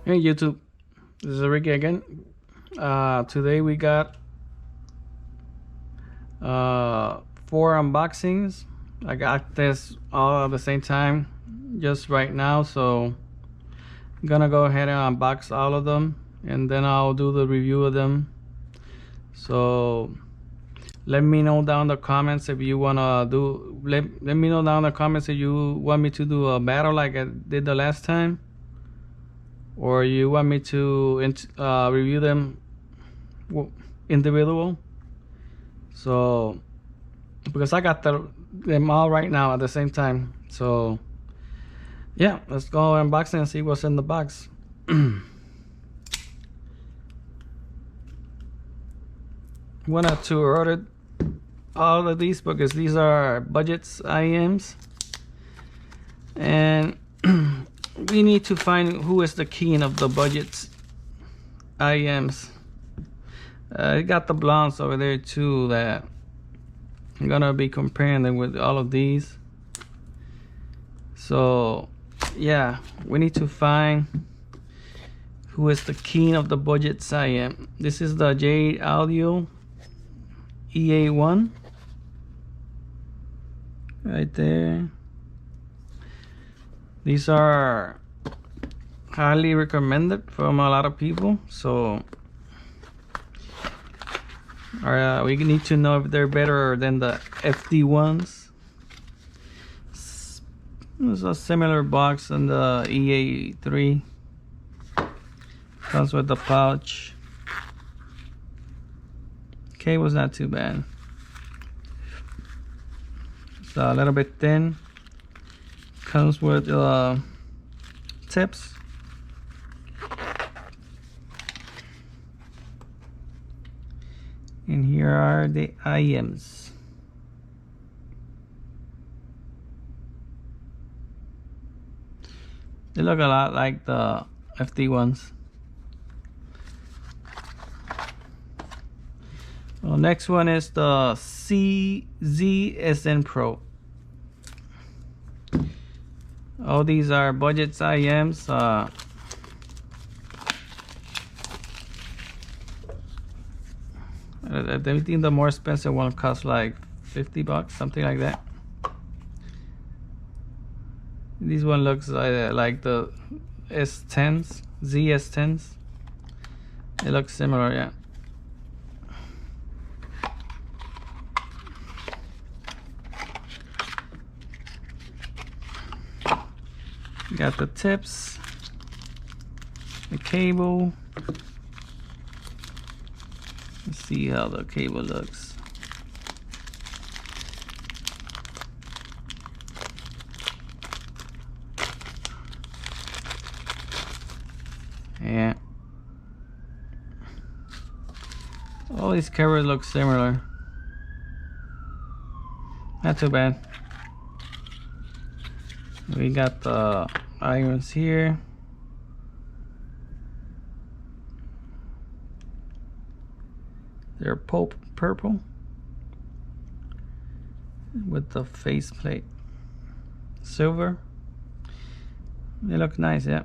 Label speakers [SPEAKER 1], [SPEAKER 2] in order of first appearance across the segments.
[SPEAKER 1] Hey YouTube, this is Ricky again. Today we got 4 unboxings. I got this all at the same time just right now, so I'm gonna go ahead and unbox all of them and then I'll do the review of them. So let me know down in the comments if you wanna do let me know down in the comments if you want me to do a battle like I did the last time, or you want me to review them individual. So because I got them all right now at the same time, so yeah, let's go unbox and see what's in the box. Wanted to order all of these because these are budgets Iem'S, and we need to find who is the king of the budgets Iem'S. I got the BLONs over there too that I'm gonna be comparing them with all of these. So yeah, we need to find who is the king of the budgets Iem'S. This is the Jade Audio EA1 right there. These are highly recommended from a lot of people, so we need to know if they're better than the FD ones. It's a similar box than the EA3. Comes with the pouch. Cable's not too bad. It's a little bit thin. Comes with tips. And here are the Iem'S. They look a lot like the FD ones. Well, next one is the CZSN Pro. All these are budgets Iem'S. I think the more expensive one costs like $50, something like that. This one looks like the S10s, ZS10s. It looks similar, yeah. Got the tips, the cable. Let's see how the cable looks. Yeah. All these cables look similar. Not too bad. We got the irons here. They're purple with the faceplate silver. They look nice, yeah.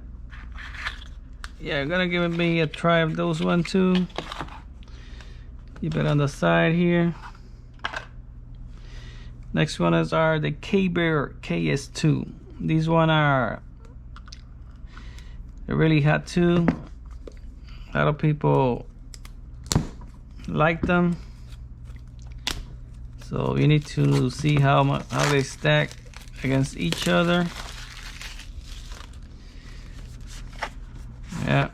[SPEAKER 1] Yeah, gonna give me a try of those one too. Keep it on the side here. Next one are the K-Bear KS2. These one are really hot too. A lot of people like them, so you need to see how they stack against each other. Yeah,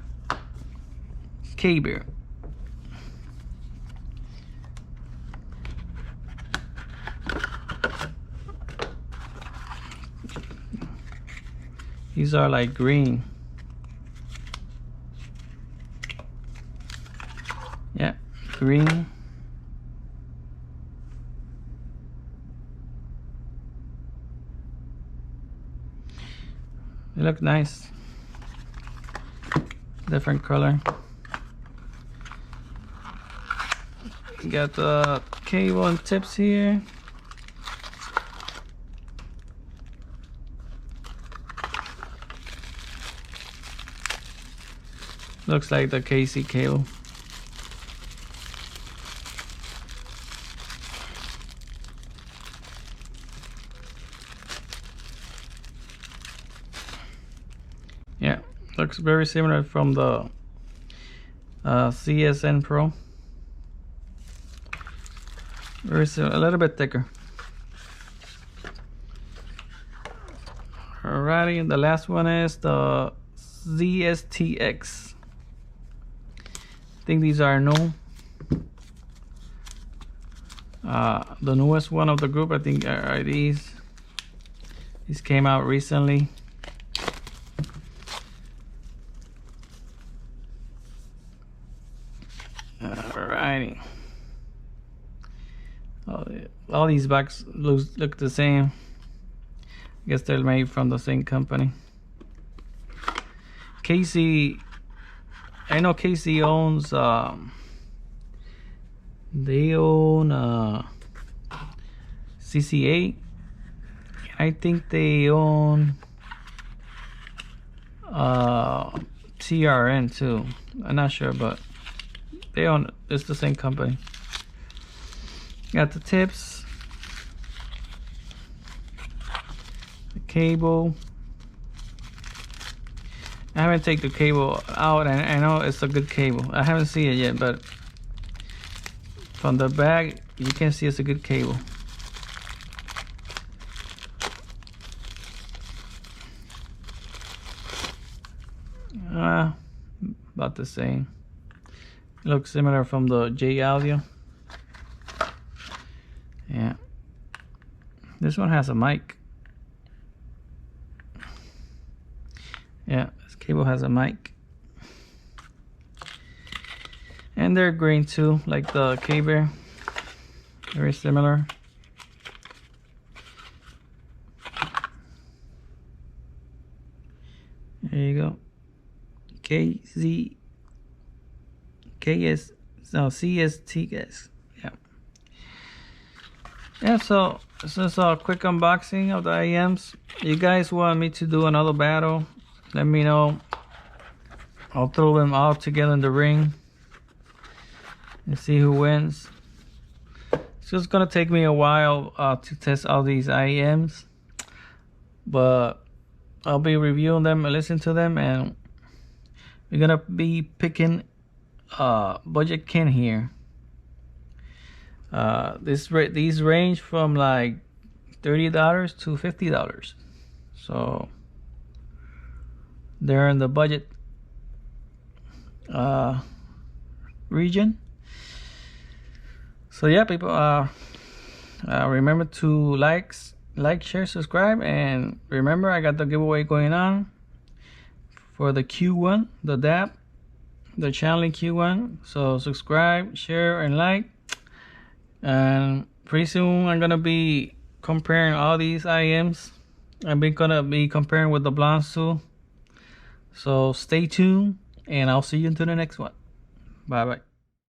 [SPEAKER 1] K-Bear. These are like green. Yeah, green. They look nice. Different color. Got the cable and tips here. Looks like the KC cable. Yeah, looks very similar from the CSN Pro. Very similar, a little bit thicker. Alrighty, and the last one is the ZSTX. I think these are new. The newest one of the group, I think, are these. These came out recently. Alrighty. All these bags look the same. I guess they're made from the same company. KC, I know KC owns, they own CCA. I think they own TRN too. I'm not sure, but they own, it's the same company. Got the tips, the cable. I haven't taken the cable out, and I know it's a good cable. I haven't seen it yet, but from the bag you can see it's a good cable. About the same. It looks similar from the J Audio. Yeah, this one has a mic. Yeah, this cable has a mic. And they're green too, like the K-Bear. Very similar. There you go. CSTX. Yeah, so this is a quick unboxing of the Iem'S. You guys want me to do another battle, let me know. I'll throw them all together in the ring and see who wins. It's just gonna take me a while to test all these Iem'S, but I'll be reviewing them and listening to them, and we're gonna be picking budget kin here. These range from like $30 to $50, so they're in the budget region. So yeah, people, remember to like, share, subscribe, and remember I got the giveaway going on for the Q1, the DAP, the channeling Q1. So subscribe, share, and like. And pretty soon I'm gonna be comparing all these Iem'S. I'm gonna be comparing with the BLONs too. So stay tuned, and I'll see you into the next one. Bye bye.